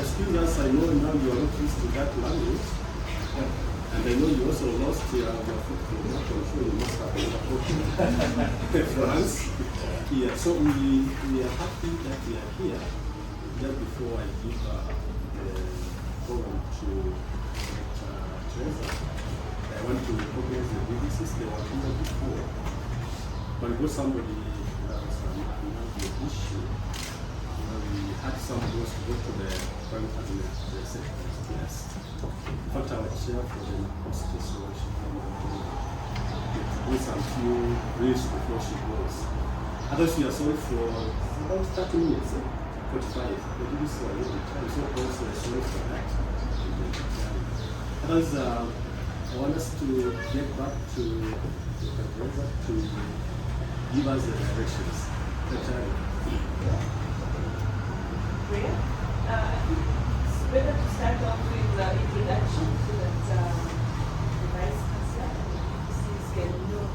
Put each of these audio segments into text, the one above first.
excuse us, I know now you are not used to that language. And I know you also lost your football. I'm sure you must have been France. Yeah, so we are happy that we are here. Just before I give the program to Teresa, I want to recognize the BBCs. They were here before. But because somebody has an issue, we had some of us go to the Rencontre, the Cette, yes. In fact, our chair for the hostess, so she came and do some few reels before she goes. Others, we are sorry for about 30 minutes, 45. The BBC are really trying, so also sorry for that. Others, I want us to get back to the professor to give us the directions. I think it's better to start off with the introduction so that the Vice-Chancelier and the PPCs can know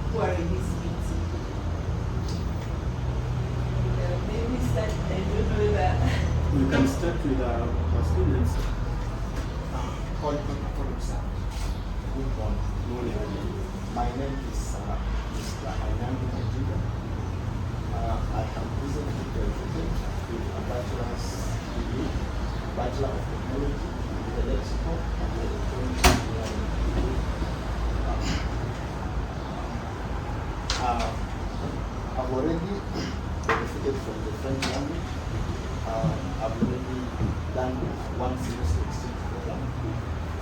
who are in this meeting. Maybe start, I don't know that. We can start with our students. Good morning. My name is Mr. Langue. I am recently graduated with a bachelor's degree, Bachelor of Technology in Electrical and Electronic Engineering. I've already benefited from the French language. I've already done one semester exchange program,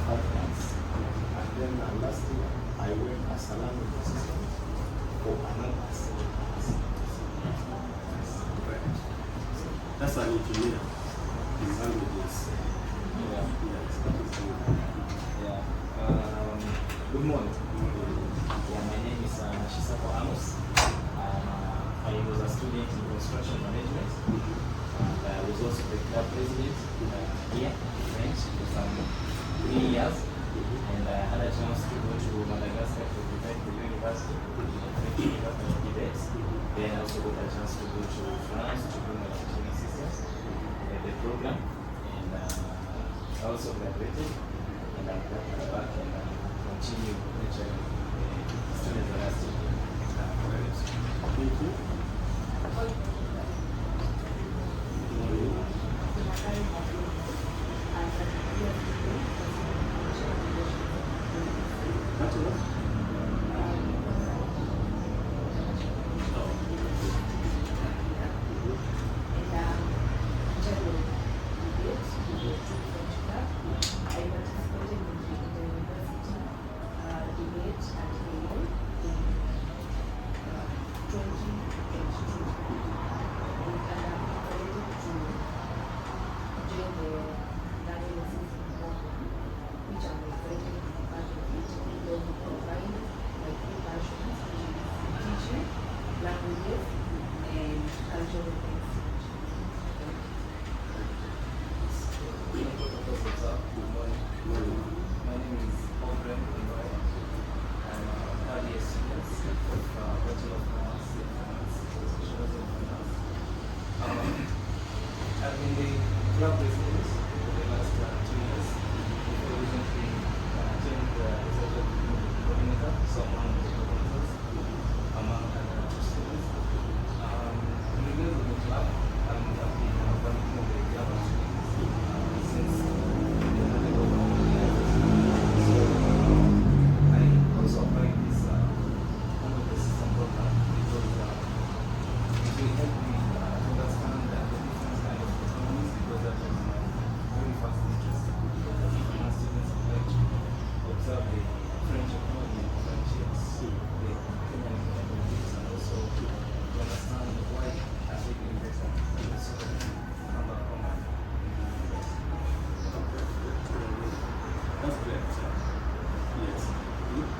5 months, and then last year I went as a language assistant for another 7 months. That's an engineer in languages. Good morning. My name is Shisako Amos. I was a student in construction management. And I was also the club president here in French for some 3 years. And I had a chance to go to Madagascar to present the university, the French university debates. Then I also got a chance to go to France to do my teaching assistance in the program. And I also graduated. And I'm glad to come back and continue lecturing the students that are still here. Thank you.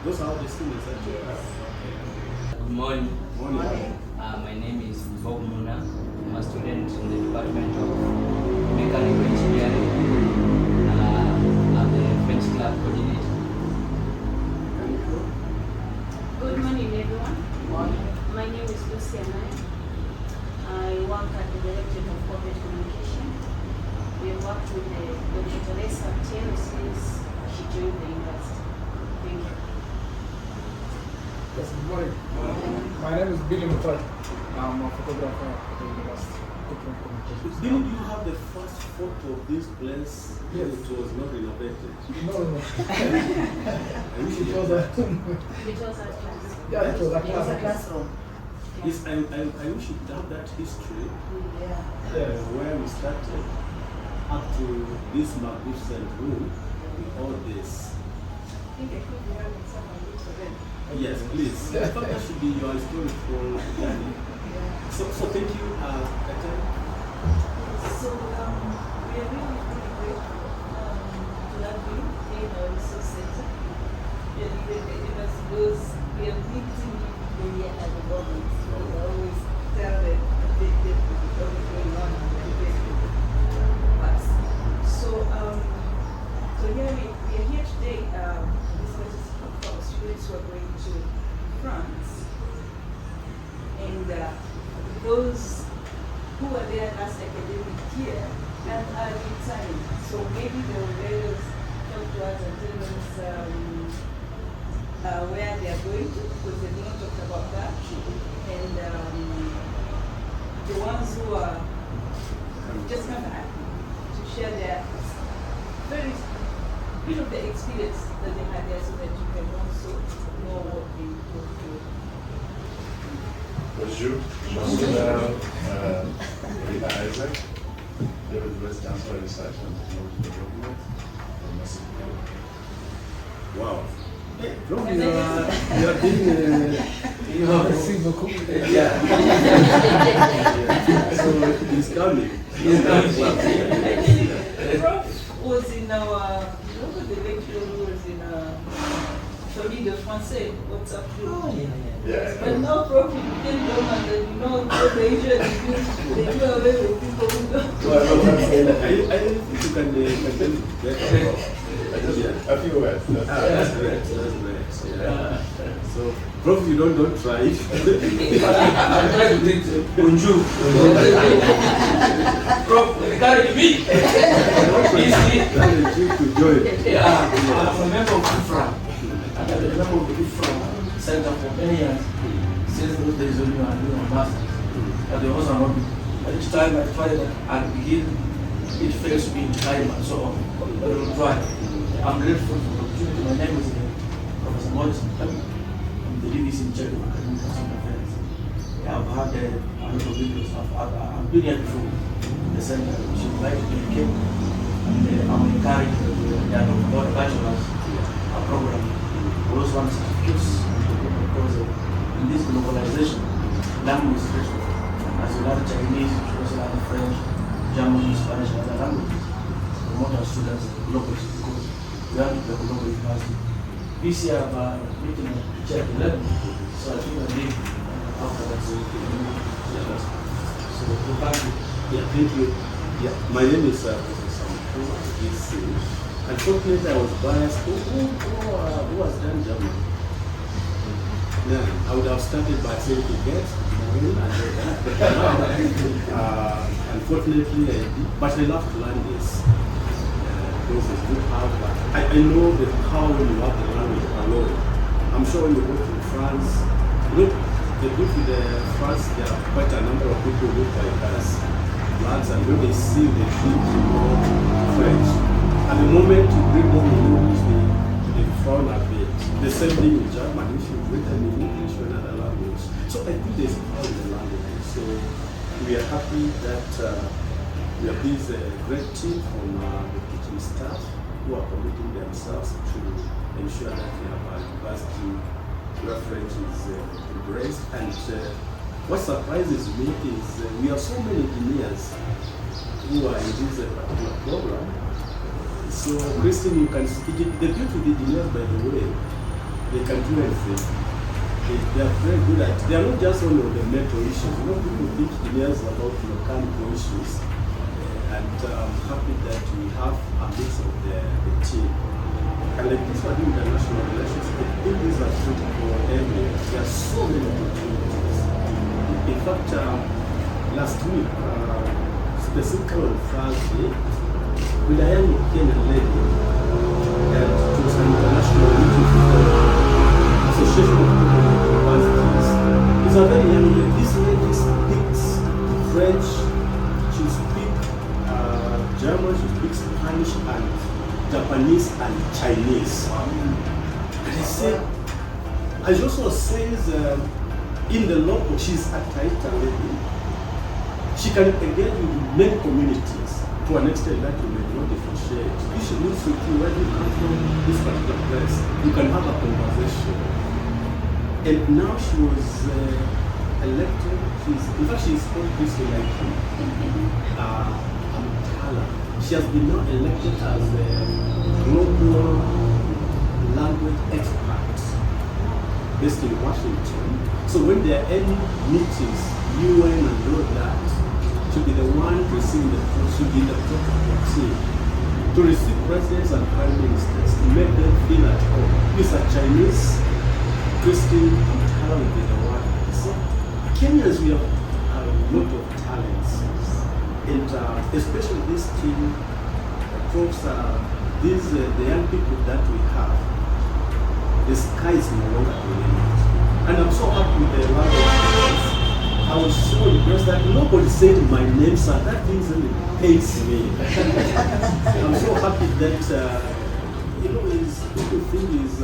Those are the students that you have. Good morning. Morning. My name is Bob Muna. I'm a student in the Department of Mechanical Engineering. I'm the French club coordinator. Good morning, everyone. My name is Luciana. I work at the Directorate of Corporate Communication worked with the culturels since she joined the university. Thank you. Yes, good morning. My name is Billy Mutai. I'm a photographer at the university. Didn't you have the first photo of this place when Yes. it was not renovated? No. I wish It you was had a, that. It was a class. yeah, it was a It was a class. classroom. Yes, I wish you'd have that history Yeah. Yes. where we started up to this magnificent room with all this. I think I could be having someone look for them. Yes, please. I thought that should be your historical journey. Yeah. So thank you, Etta. So we are really grateful to have you in our resource center. And even the university we are meeting really at the moment. We always tell them what is going on and but so here we are here today. This is for students who are going to France. And those who were there last academic year and are retiring. So maybe they will let us talk to us and tell us where they are going to, because they've not talked about that. And the ones who are just come back to share their very bit of the experience that they had there so that you can also know what they go through. Bonjour, je m'appelle Isaac, le Vice-Chancelier Research and Technology Development from Mexico. Wow. From you are being Merci beaucoup. yeah. So he's coming. Prof was in our, what was the lecture who was in Famille de Français, what's up to? Yeah. But no Prof, you can come and then what they usually do, they do away with people who don't. I think you can tell better. Just a few words. That's great. That's great. Yeah. So, Prof, you don't try it. I'm trying to greet bonjour. Prof, regarding me. That's a trick to join. Yeah, I'm a member of IFRA. I'm a member of the IFRA Center for many years. Since those days when you are doing a master's. But there was not. At each time I try that and begin, it fails to be in time and so on. But I will try. I'm grateful for the opportunity. My name is Professor Morrison. I'm the DVC in charge of academic consumer affairs. Yeah, I've had a lot of videos. I've been here before in the center, which invited me to come. And I'm encouraged that they are talking about a bachelor's program. I also want certificates because in this globalization, language is critical. As you learn Chinese, you should also learn French, German, Spanish, and other languages. Promote our students globally because we have to be a global university. This year, I'm meeting a teacher at 11, so I think I leave afterwards. So, thank you. Yeah, thank you. Yeah, my name is Professor Isi. Unfortunately, I was biased. Who has done German? Yeah, I would have started by saying to get unfortunately, I did, but I love to learn this. Because it's good how I know that how you have the language alone. I'm sure when you go to France, look, the good with the France, there are quite a number of people who look like us. Lads, and when they see the thing, you know French. At the moment you bring them in English, they frown a bit. The same thing with German, if you bring them in English or another language. So I think there's power in the language. So we are happy that we have this great team from the teaching staff who are committing themselves to ensure that we have a university where French is embraced. And what surprises me is we have so many engineers who are in this particular program. So, Christine, you can see, the beauty of the engineers, by the way, they can do everything. They are very good at, they are not just only on the metal issues. You know, people think engineers about mechanical issues. And I'm happy that we have a mix of the team. And like this one, international relations, I think these are critical areas. There are so many opportunities. In fact, last week, specifically on Thursday, with a young Kenyan lady, and it was an international meeting for the Association of Universities. It's a very young lady. This lady speaks French, she speaks German, she speaks Spanish and Japanese and Chinese. And I said, and she also says in the local, she's a Taita lady. She can engage with many communities to an extent that you may not differentiate. If she meets with you where you come from this particular place, you can have a conversation. And now she was elected, in fact she's called this like she has been now elected as a global language expert based in Washington. So when there are any meetings, UN and all that, to be the one receiving the should be the protocol to receive presidents and prime ministers, to make them feel at home. These are Chinese, Christian, and Tala will be the one. So Kenyans, we have a lot of talents. And especially this team, folks, the young people that we have, the sky is no longer the limit. And I'm so happy with the love of things. I was so impressed that nobody said my name, so that things really pains me. I'm so happy that, people think is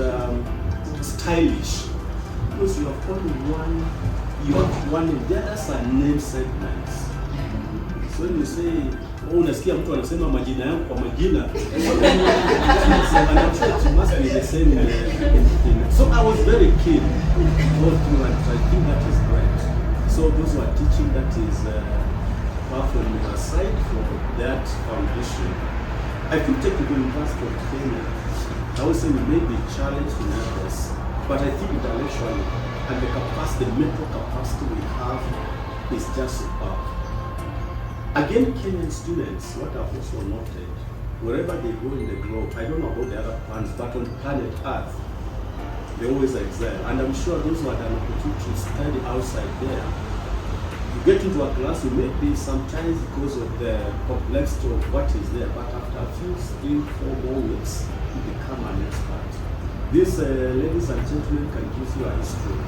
stylish. Because you have only one, and the others are name segments. So when you say, unasikia mtu anasema majina yangu kwa majina, and I'm sure it must be the same. So I was very keen all through, and I think that is great. So those who are teaching, that is far from your side for that foundation. I think Technical University of Kenya, I would say we may be challenged in areas, but I think intellectually and the capacity, the mental capacity we have is just superb. Again, Kenyan students, what I've also noted, wherever they go in the globe, I don't know about the other planets, but on planet Earth, they always excel. And I'm sure those who had an opportunity to study outside there, you get into a class, you may be sometimes because of the complexity of what is there, but after a few, 3, 4 more weeks, you become an expert. These ladies and gentlemen can give you a history.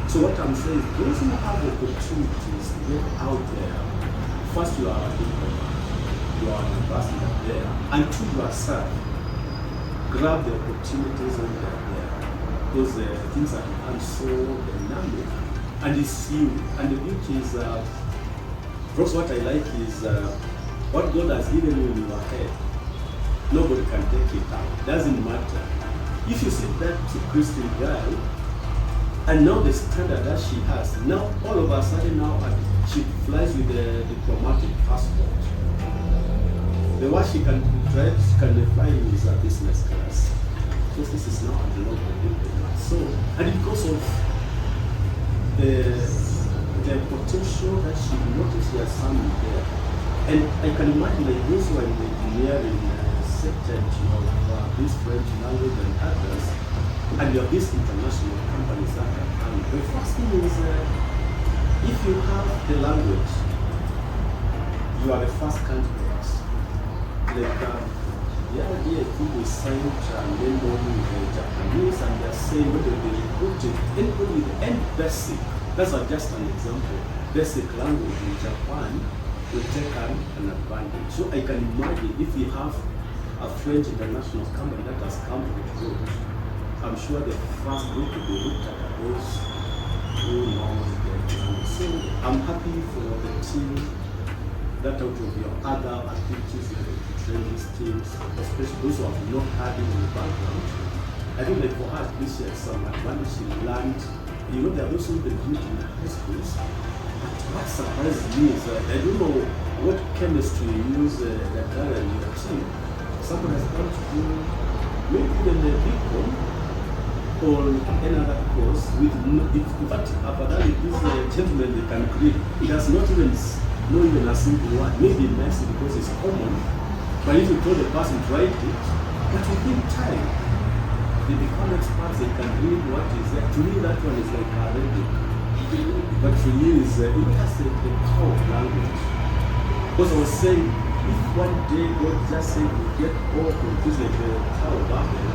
So what I'm saying is, those who have opportunities to get out there, first you are a diplomat, you are an ambassador there, and to yourself, grab the opportunities when they are there. Because things have become so dynamic, and it's you. And the beauty is, first what I like is, what God has given you in your head, nobody can take it out. Doesn't matter. If you see that Christian girl, and now the standard that she has, now all of a sudden now she flies with a diplomatic passport. The one she can drive, she can fly with a business class. Because this is now a global diplomat. So, and because of the potential that she noticed she has something there. And I can imagine like those who are in the engineering sector, this French language and others, and you have these international companies that are coming. The first thing is, if you have the language, you are the first candidate. Like the other day, I think we signed a memorandum with the Japanese, and they're saying whether they recruited anybody with any basic, that's just an example, basic language in Japan will take an advantage. So I can imagine if we have a French international company that has come to recruit, I'm sure the first group will be looked at those who know the language. So I'm happy for the team that out of your other activities you have to train these teams, especially those who have not had it in the background. I think that for us this year some advantage she learned. You know, there are those who have been doing it in high schools. But what surprised me is that I don't know what chemistry you use that girl in your team. Someone has come to do maybe even the big one or any other course with in fact apparently these gentlemen they can create. It does not even a simple word. Maybe it makes it because it's common. But if you told the person to write it, but within time they become experts, they can read what is there. To me that one is like Arabic. But for you is it has the power of language. Because I was saying if one day God just said you get all confused like the Tower of Babel,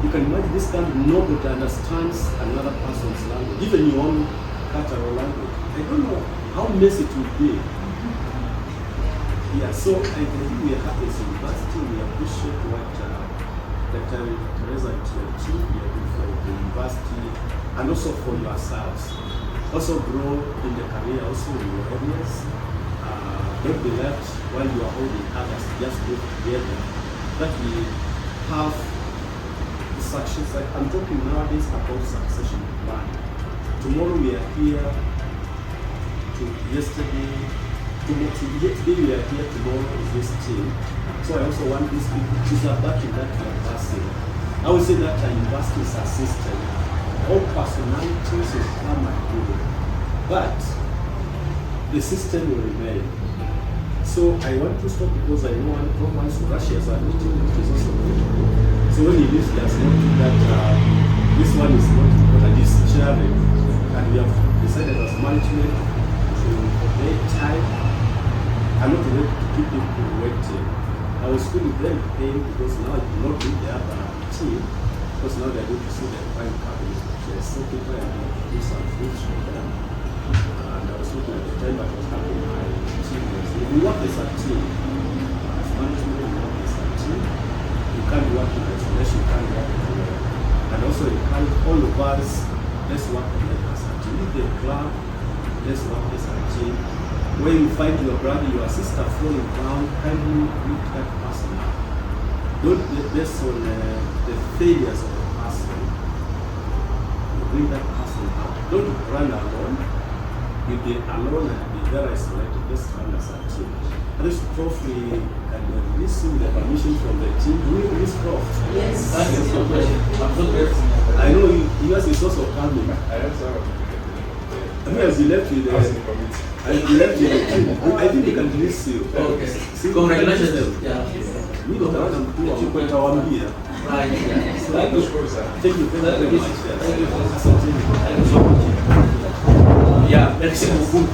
you can imagine this kind of nobody understands another person's language, even your own cultural language. I don't know how messy it would be. Yeah, so I think we are happy as a university. We appreciate what Dr. Teresa and Chief are doing for the university and also for yourselves. Also grow in the career, also in your areas. Don't be left while you are holding others, just work together. That we have success. Like I'm talking nowadays about succession planning. Tomorrow we are here, yesterday we are here, tomorrow is this team. So I also want these people to start back in that university. I would say that our university is a system. All personalities will come and go. But the system will remain. So I want to stop because I know one problem is Russia as a meeting, which is also critical. So when you leave, there's nothing that this one is not important, it's sharing. And we have decided as management to obey time and not to keep people waiting. I was feeling very pain because now I do not need the other team, because now they're going to see the prime cabinet. There's so people and do some things for them. And I was looking at the time that was happening. We work as a team. As management, we work as a team. You can't work in isolation, you can't work together. And also you can't, all of us, let's work together as a team. If the club, let's work as a team. When you find your brother, your sister falling down, kindly lift that person up. Don't get based on the failures of the person. You bring that person up. Don't run alone. You be alone and be very isolated. Let's run as a team. And this Prof, we can release you the permission from the team. Do we release Prof? Yes. That is no question. I'm so grateful. I know yours is also coming. I also I mean, as you left with the committee. I left you. I think we can release you. Okay. See, Congratulations. Yeah. We don't have to do our here. Right. Yeah. Thank you, sir. Thank you very much. Thank you. Yes. Thank you so much. Yeah, merci beaucoup.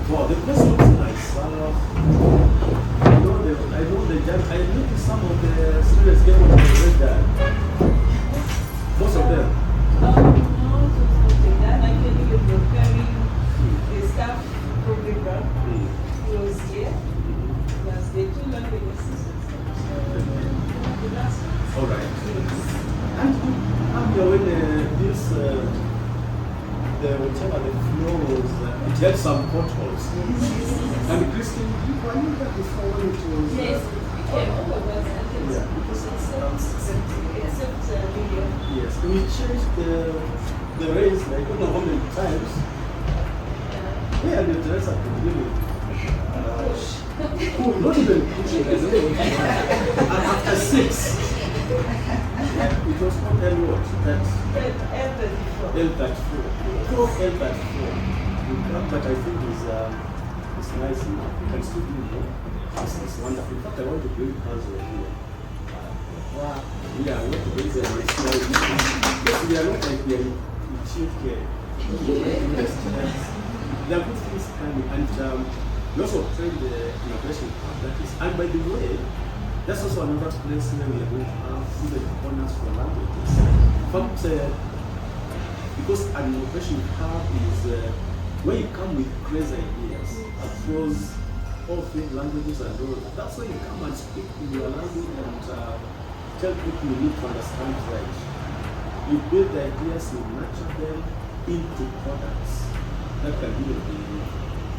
Wow, the place looks nice. I know the judge. I noticed some of the students get what they read there. Most of them. No, it was not done. Actually, we were carrying the staff program. He was here. Plus the two language assistants. The last one. All right. And I'm here when whatever the floor was, it had some potholes. And Christine, were you there before when it was? Yes, we came all of us. Yeah, because Except video. yes, we changed the race like I don't know how many times. Where the dress at the beginning? Not even pushing. And after 6, it was not L-what? L34. L34. But I think it's nice enough. You can still do more. It's wonderful. In fact, I want to bring Hazel here. Wow. Yeah, I want to bring them. Yes, we are not like we are in chief care. Yes. There are good things coming. And we also train the innovation part. That is, and by the way, that's also another place where we are going to have even corners for languages. In fact, because an innovation hub is where you come with crazy ideas across all 3 languages and all. That's where you come and speak in your language and tell people you need to understand French. You build the ideas, you nurture them into products that can even be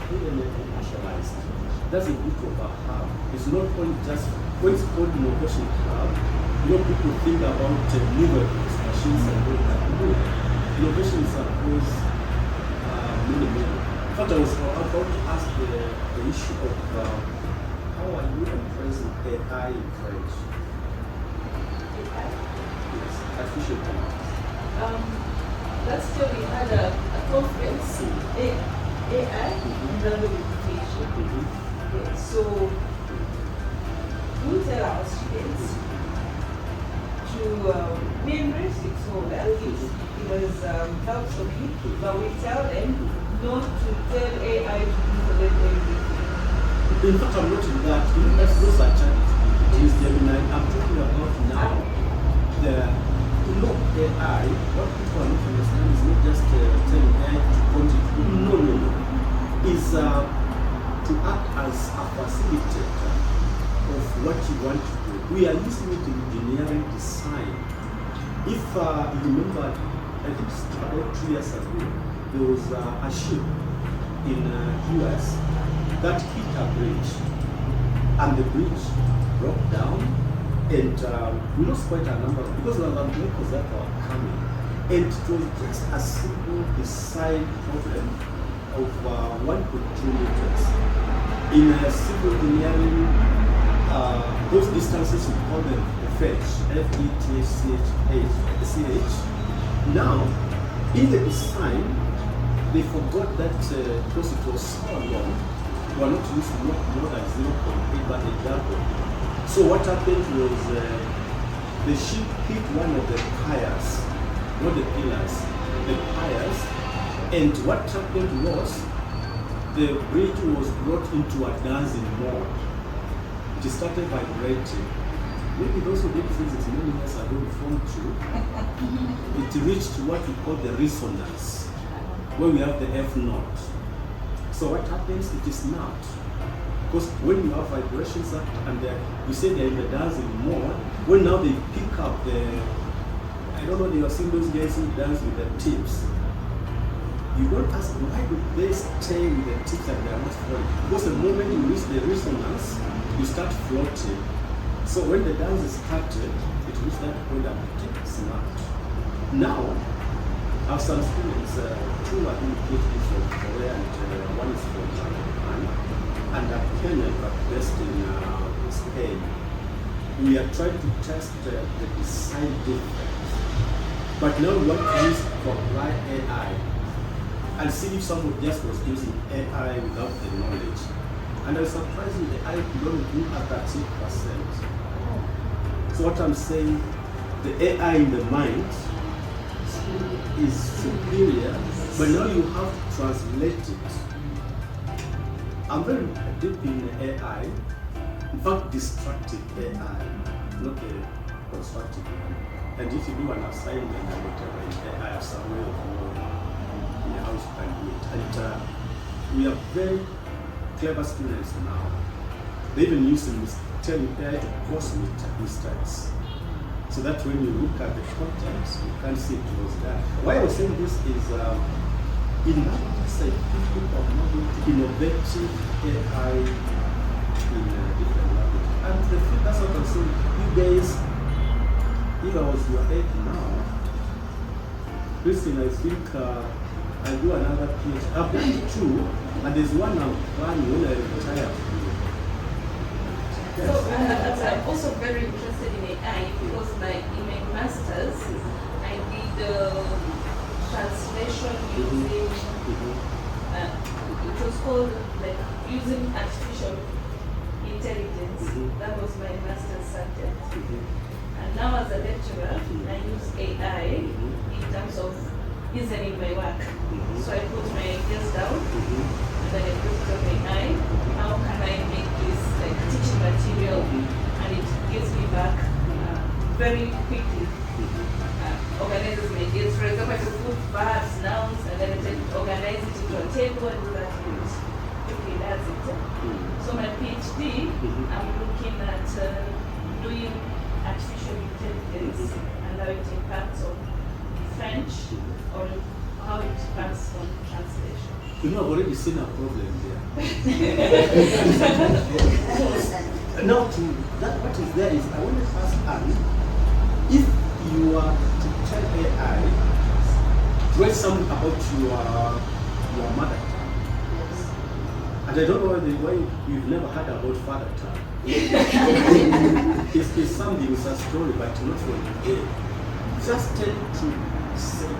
commercialized. That's a bit of a hub. It's not only just, when it's called innovation hub, people think about nouvelles, machines and all that. No. Innovation is across many. In fact, I was about to ask the issue of how are you embracing AI in French? Yes, artificial intelligence. last year we had a conference, AI and language education. Yeah, so we tell our students to be embracing so well. It was helps for me, but we tell them not to tell AI to do for them everything. In fact, I'm not in that. That's those are challenges. I'm talking about now the AI. What people are not understanding is not just telling AI to contribute. No. Is to act as a facilitator of what you want to do. We are using it in engineering design. If you remember, I think about 2 years ago, there was a ship in US that hit a bridge, and the bridge broke down, and we lost quite a number because there were vehicles that were coming, and it was just a simple design problem of 1.2 meters. In civil engineering, those distances we call them fetch, F-E-T-C-H. Now, in the design, they forgot that because it was so long, we are not using more than 0.8 but a double. So what happened was the ship hit one of the piers, not the pillars, the piers, and what happened was the bridge was brought into a dancing mode. It started vibrating. Maybe those who did physics many years ago formed two. It reached what we call the resonance, where we have the F note. So what happens? It is not. Because when you have vibrations and you say they're in the dancing mode, when now they pick up the, I don't know, you have seen those guys who dance with the tips. You don't ask why do they stay with the tips and they are not falling? Because the moment you reach the resonance, you start floating. So when the dance is started, it reaches that point and it snapped. Now, I have some students, two are doing PhDs from Korea and one is from Japan, and a Kenya but based in Spain. We are trying to test the design difference. But now we want to use to apply AI and see if someone just was using AI without the knowledge. And I was surprised with the AI could only do at 30%. So what I'm saying, the AI in the mind is superior, but now you have to translate it. I'm very deep in AI, in fact destructive AI, not a constructive one. And if you do an assignment and whatever in AI, have some way of knowing how you can do it. And we are very clever students now. They even use telling AI to cause mistakes. So that when you look at the context, you can see it was that. Why I was saying this is, in language, I think people are moving to innovative AI in different languages. And that's what I'm saying. You guys, if I was your age now, Christine, I think I do another PhD. I've done two, and there's one I'm planning when I retire. So I'm also very interested in AI because in my master's, I did translation using, it was called using artificial intelligence. That was my master's subject. And now as a lecturer, I use AI in terms of easing my work. So I put my ideas down and then I put it on AI. How can I make this teaching material? And it gives me back very quickly. Organizes my ideas. For example, I could put verbs, nouns, and then I organize it into a table and do that quickly does it. So my PhD, I'm looking at doing artificial intelligence and how it impacts on French or how it impacts on translation. You know, I've already seen a problem there. Now, to that, what is there is, I want to ask Anne, if you are to tell AI, write something about your mother tongue. And I don't know why you've never heard about father tongue. It's something, it's a story, but not for today. Just tell it to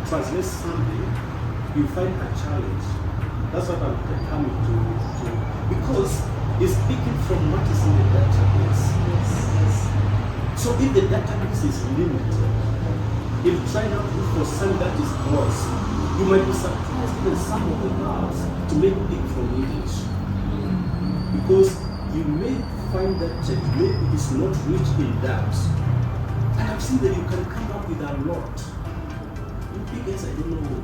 translate something, you find a challenge. That's what I'm coming to because it's speaking from what is in the database. So if the database is limited, if you try now to look for something that is gross, you might be surprised even some of the verbs to make it from English. Because you may find that maybe it's not rich in that. And I've seen that you can come up with a lot. You guys, I don't know.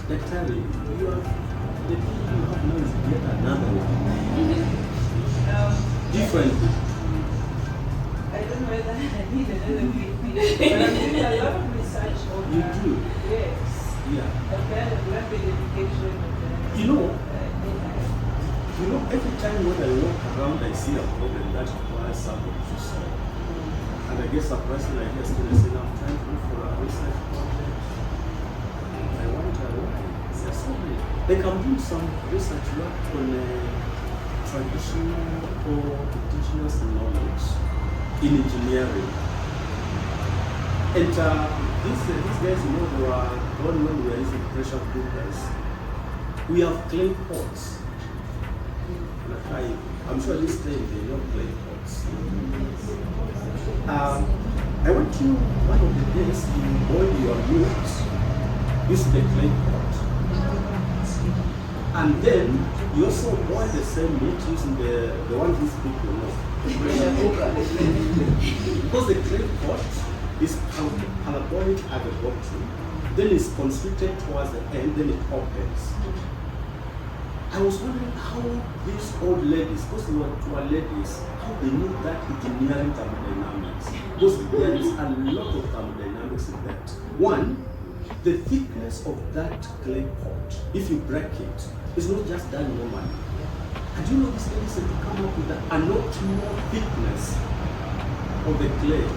Like Terry, you have the people you have now is yet another one. Different. I don't know whether I need another VP, but I'm doing a lot of research on You do? Yes. Yeah. I've done a rapid education. Every time when I walk around, I see a problem that requires somebody to solve. And I get surprised when I hear students say, I'm trying to look for a research project. I wonder why. There are so many. Like I'm doing some research work on traditional or indigenous knowledge in engineering. And these guys, they were born when we were using pressure cookers. We have clay pots. I'm sure this time they don't clay pots. I want you one of the days you boil your meat, use the clay pot. And then you also boil the same meat using the one these people know. Because the clay pot is parabolic at the bottom, then it's constricted towards the end, then it opens. I was wondering how these old ladies, because they were ladies, how they knew that engineering thermodynamics. Because there is a lot of thermodynamics in that. One, the thickness of that clay pot, if you break it, is not just done normally. And you know these ladies have to come up with an optimal thickness of the clay.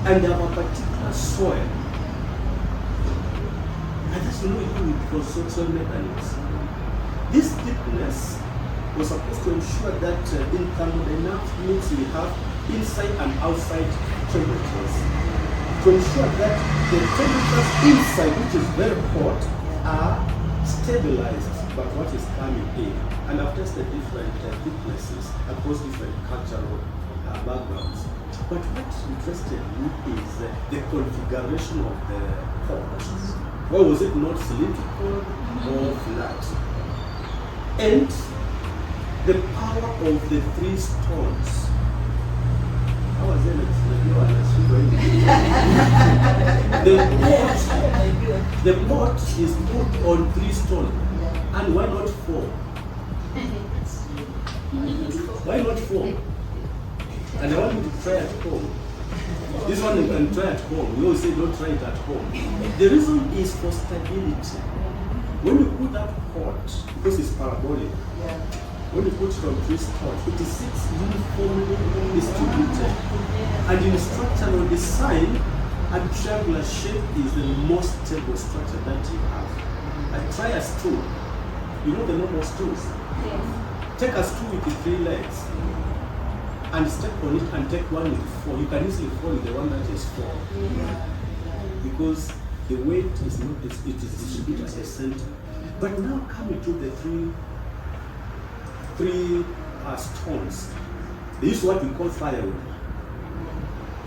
And they have a particular soil. And that's with construction mechanics. This thickness was supposed to ensure that in thermodynamics we have inside and outside temperatures. To ensure that the temperatures inside, which is very hot, are stabilized by what is coming in. And I've tested different thicknesses across different cultural backgrounds. But what interested me is the configuration of the pot. Why was it not cylindrical or flat? And the power of the three stones. How was it? The pot is put on 3 stones. And why not 4? Why not 4? And I want you to try at home. This one you can try at home. We always say don't try it at home. The reason is for stability. When you put that pot, because it's parabolic, when you put it on 3 stones, it is 6 uniformly distributed. And in structural design, a triangular shape is the most stable structure that you have. And try a stool. You know the normal stools? Yes. Take a stool with the 3 legs and step on it and take one with 4. You can easily fall in the one that is 4. Because the weight is not, it is distributed at the center. But now coming to the three stones, they use what we call firewood.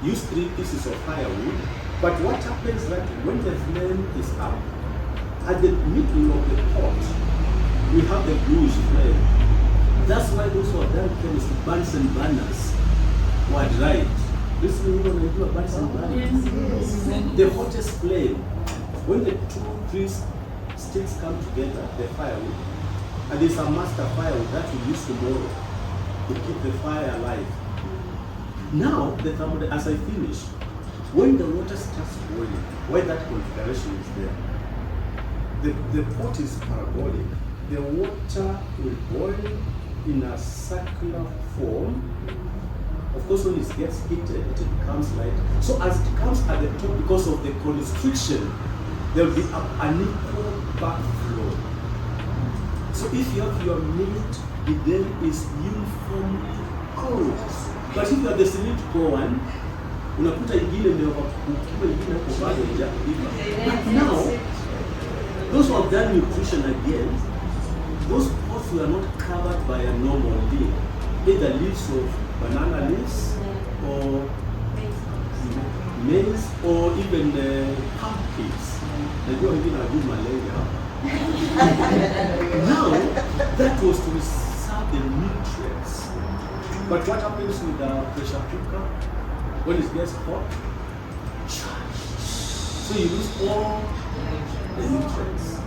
Use 3 pieces of firewood. But what happens is that when the flame is up, at the middle of the pot, we have the bluish flame. That's why those who are done chemistry, Bunsen burners, were dried. This is when I do a Bunsen burner. The hottest flame, when the 3 sticks come together, the firewood, and there's a master firewood that we use tomorrow to keep the fire alive. Now, as I finish, when the water starts boiling, why that configuration is there? The pot is parabolic. The water will boil in a circular form. Of course, when it gets heated, it becomes light. So as it comes at the top, because of the constriction, there will be an equal backflow. So if you have your meat, the then is uniform cold. But if you have the cylindrical one, unakuta ingine ndio ukiwa ingine huko bado haijakuiva. But now, those who have done nutrition again, those pods were not covered by a normal leaf, either leaves of banana leaves or maize or even pumpkins. Najua wengine hawajui malaria. Now, that was to reserve the nutrients. But what happens with the pressure cooker? When it gets hot, so you lose all the nutrients.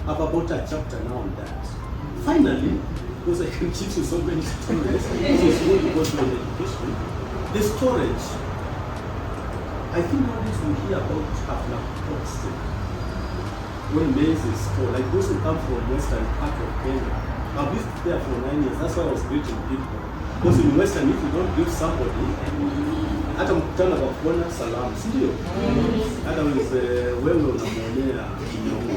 I have about a chapter now on that. Finally, because I can teach you so many stories, so it's going to go to an education. The storage. I think nowadays we hear about aflatoxin. When maize is stored, like those who come from western part of Kenya. I've lived there for 9 years. That's why I was greeting people. Because in western, if you don't give somebody, hata mkutana kwa kuona salamu, si ndio? Hata wewe unamwonea kinyongo.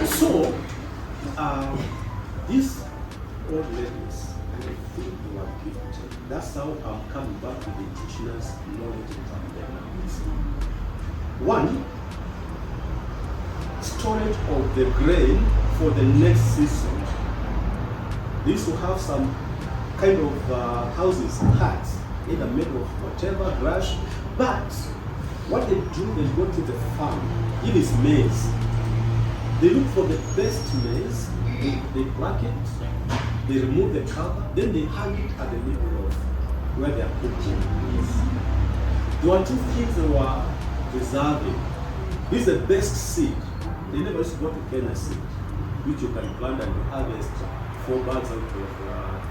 So, these old ladies, I think they were gifted. That's how I'm coming back to the teachers' knowledge from them. One, storage of the grain for the next season. They used to have some kind of houses, huts, either made of whatever, grass. But what they do, they go to the farm. If it's maize, they look for the best maize, they pluck it, they remove the cover, then they hang it at the middle of where they are cooking. There were two things they were preserving. This is the best seed. They never used to go to Kenya seed, which you can plant and harvest 4 bags out of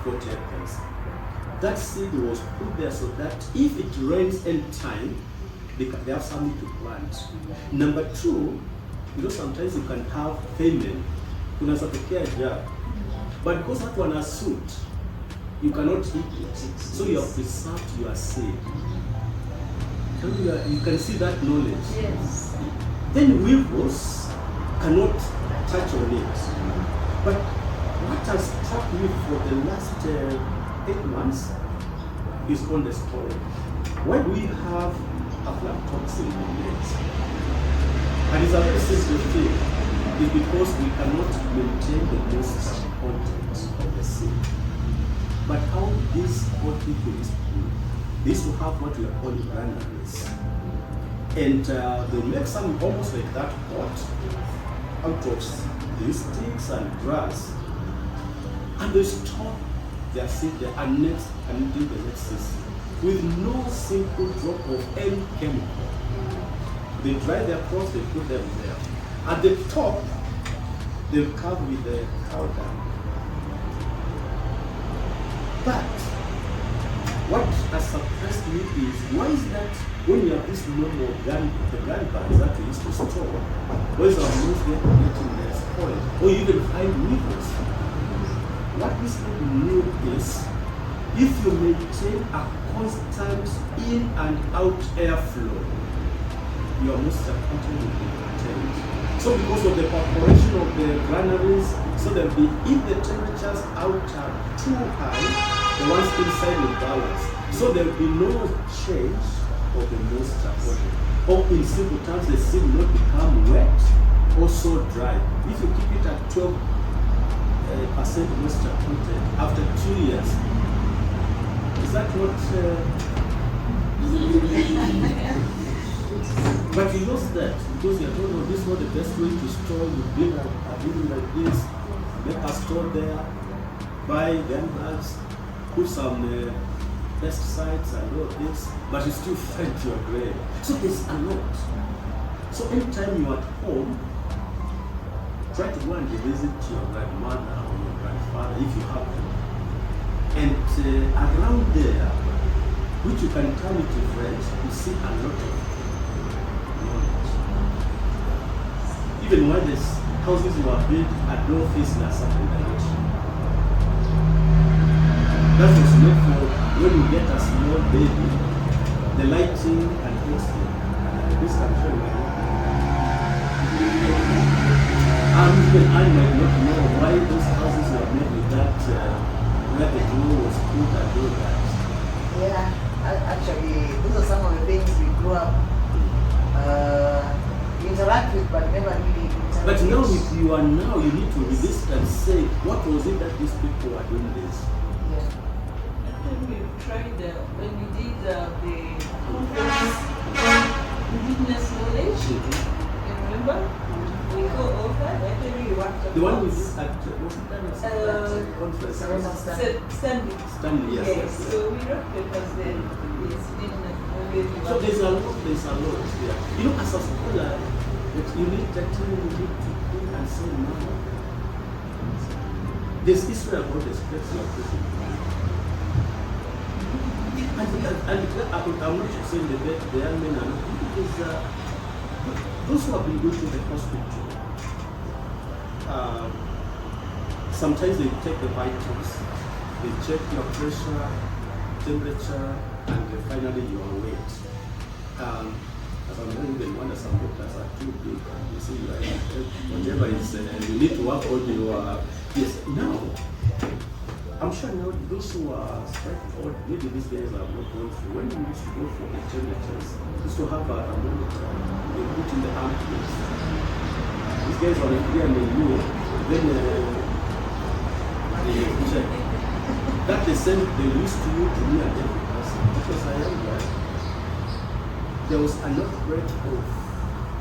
40 acres. That seed was put there so that if it rains any time, they have something to plant. Number 2, sometimes you can have famine. Kunaweza tokea njaa. But because that one has suit, you cannot eat it. So you have preserved your seed. You can see that knowledge. Yes. Then weevils cannot touch on it. But what has struck me for the last 8 months is on the story. Why do we have aflatoxin in it? And it's a very simple thing. It's because we cannot maintain the moisture content of the seed. But how these old people used to do, they used to have what we are calling granaries. And they make some almost like that pot out of these sticks and grass. And they store their seed there and until the next season with no single drop of any chemical. They dry their crops, they put them there. At the top, they cover with the cow dung. But what has surprised me is why is that when you have this normal the gun bags that we used to store, why is our most getting their spoil? Or you even find weevils. What this people knew is if you maintain a constant in and out airflow, your moisture content will be maintained. So because of the perforation of the granaries, so there'll be, if the temperatures out are too high, the ones inside will balance. So there'll be no change of the moisture content. Or in simple terms, the seed will not become wet or so dry. If you keep it at 12% moisture content after 2 years, is that what? But you lost that because you are told, oh, this is not the best way to store. You build a building like this, make a store there, buy them bags, put some pesticides and all this, but you still find your grain. So there's a lot. So anytime you're at home, try to go and visit your grandmother or your grandfather if you have them. And around there, which you can turn into French, you see a lot of knowledge. Even when the houses were built at no face in a certain direction. That was meant for when you get a small baby, the lighting and hosting. This can show you. And even I might not know why those houses were made with that, where the door was put and all that. Yeah, actually, those are some of the things we grew up interact with, but never really interact. But now, if you are now, you need to release and say, what was it that these people are doing this? Yeah. When we tried, when we did the conference on indigenous knowledge, you remember? We co-authored, actually we worked on The one we did at, was it done at conference? Stanley, yes. Yes, so we wrote papers then, yes, indigenous knowledge. So there's a lot here. You know, as a scholar, that you need to think and say no. There's history about the spectrum of people. And I'm not saying that the young men are not, because those who have been going to the hospital, sometimes they take the vitals, they check your pressure, temperature, and finally your weight. As I'm going to wonder, some doctors are too big, and you see, whatever is, you need to work on your, yes, now, I'm sure now those who are straightforward, maybe these days are not going through. When you used to go for the temperatures, used to have a monitor, they put in the armpits. These guys are here and they knew, then they check. That they sent, they used to you to me and every person. Because I am there. There was an outbreak of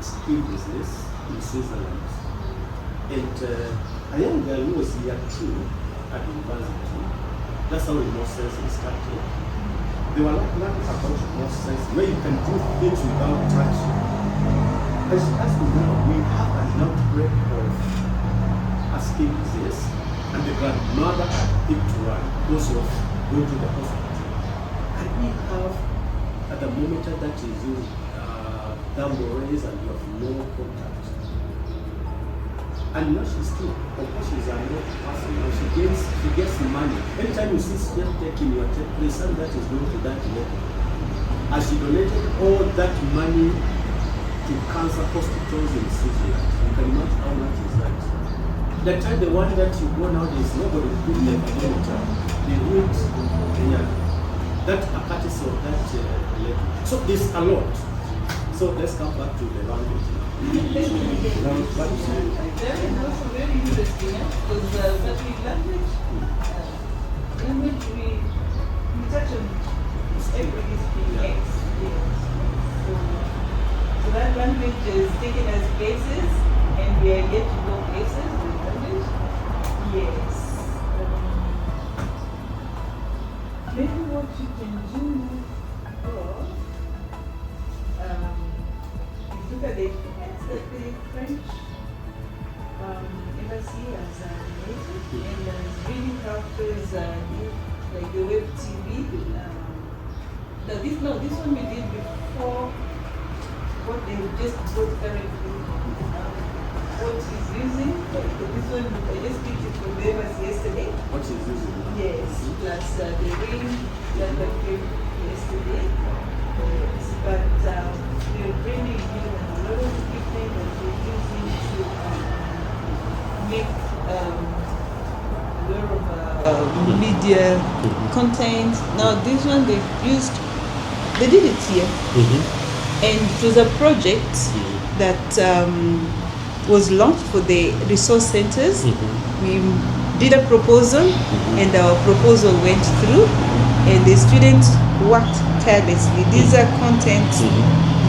skin business in Switzerland. And a young girl who was year 2 at university, that's how emotions started. They were learning about emotions, where you can do things without touching. As now, we have an outbreak of a skin disease, and the grandmother picked one because of going to the hospital. And we have, at the moment that is you, thumb raised and you have no contact. And now she's still, of course she's a not person, and she gets money. Anytime you see students taking your check, there's some that is going to that level. And she donated all that money to cancer hospitals in Switzerland. You can imagine how much is that. The time the one that you go now, there's nobody who put the thermometer. They do it, yeah. That's a courtesy of that level. So there's a lot. So let's come back to the language. That is also very interesting, because that with language, we touch on everybody speaking X. Yes. So that language is taken as places, and we are yet to go places with language. Yes. Maybe what you can do, look at the French embassy as native, and really captures like the web TV. This one we did before what they just brought currently. What is using? This one I just picked it from the embassy yesterday. What is using? Yes, plus the rain that came yesterday. Yes, but we're bringing in a lot of equipment that we're using to make a lot of media content. Now this one they did it here, and it was a project that was launched for the resource centers. We did a proposal, and our proposal went through, and the students worked tirelessly. These are content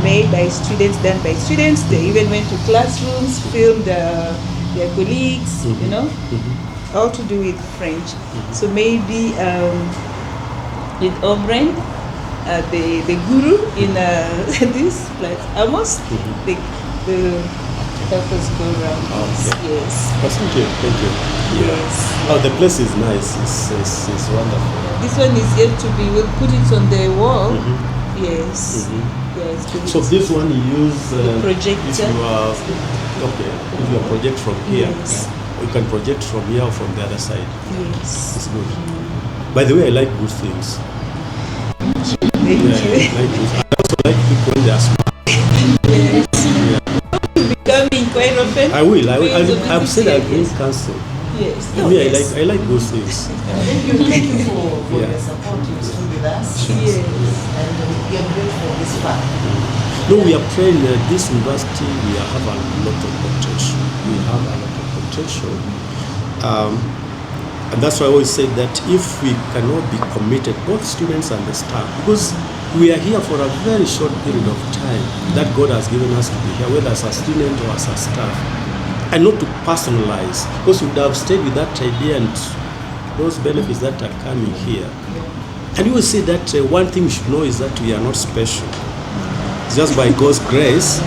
made by students, done by students. They even went to classrooms, filmed their colleagues, you know, all to do with French. So maybe with Obren, the guru in this place, Amos, the help us go around. Yes. Oh, thank you. Yes. Oh, the place is nice. It's wonderful. This one is yet to be. We'll put it on the wall. Yes. Yes. So this one you use the projector. If you project from here, you can project from here or from the other side. Yes. It's good. By the way, I like good things. Thank you. I like good. I also like people when they are smart. Yes. Becoming quite often. I will. I've said I will cancel. Yes. I like good things. Thank you for your support to students. with us. Yes. And we are grateful for this fact. No, we are praying this university, we have a lot of potential. We have a lot of potential. And that's why I always say that if we cannot be committed, both students and the staff, because we are here for a very short period of time that God has given us to be here, whether as a student or as a staff, and not to personalize, because we would have stayed with that idea and those benefits that are coming here. And you will say that one thing you should know is that we are not special. It's just by God's grace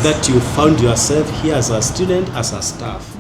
that you found yourself here as a student, as a staff.